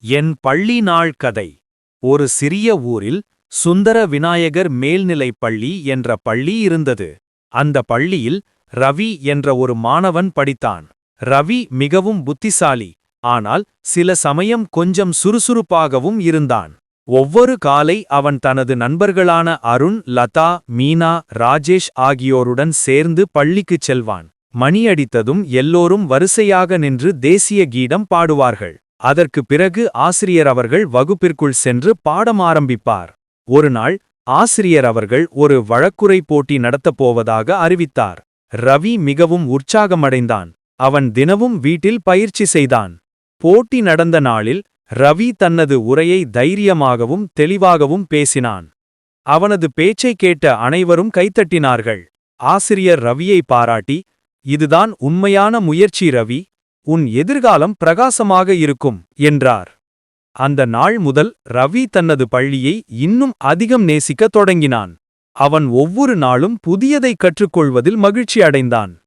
என் பள்ளி நாள் கதை. ஒரு சிறிய ஊரில் சுந்தர விநாயகர் மேல்நிலைப் பள்ளி என்ற பள்ளி இருந்தது. அந்த பள்ளியில் ரவி என்ற ஒரு மாணவன் படித்தான். ரவி மிகவும் புத்திசாலி, ஆனால் சில சமயம் கொஞ்சம் சுறுசுறுப்பாகவும் இருந்தான். ஒவ்வொரு காலை அவன் தனது நண்பர்களான அருண், லதா, மீனா, ராஜேஷ் ஆகியோருடன் சேர்ந்து பள்ளிக்குச் செல்வான். மணியடித்ததும் எல்லோரும் வரிசையாக நின்று தேசிய கீதம் பாடுவார்கள். அதற்கு பிறகு ஆசிரியர் அவர்கள் வகுப்பிற்குள் சென்று பாடம் ஆரம்பிப்பார். ஒருநாள் ஆசிரியர் அவர்கள் ஒரு வழக்குரை போட்டி நடத்தப் போவதாக அறிவித்தார். ரவி மிகவும் உற்சாகமடைந்தான். அவன் தினமும் வீட்டில் பயிற்சி செய்தான். போட்டி நடந்த நாளில் ரவி தனது உரையை தைரியமாகவும் தெளிவாகவும் பேசினான். அவனது பேச்சைக் கேட்ட அனைவரும் கைத்தட்டினார்கள். ஆசிரியர் ரவியை பாராட்டி, "இதுதான் உண்மையான முயற்சி ரவி, உன் எதிர்காலம் பிரகாசமாக இருக்கும்" என்றார். அந்த நாள் முதல் ரவி தனது பள்ளியை இன்னும் அதிகம் நேசிக்கத் தொடங்கினான். அவன் ஒவ்வொரு நாளும் புதியதை கற்றுக்கொள்வதில் மகிழ்ச்சி அடைந்தான்.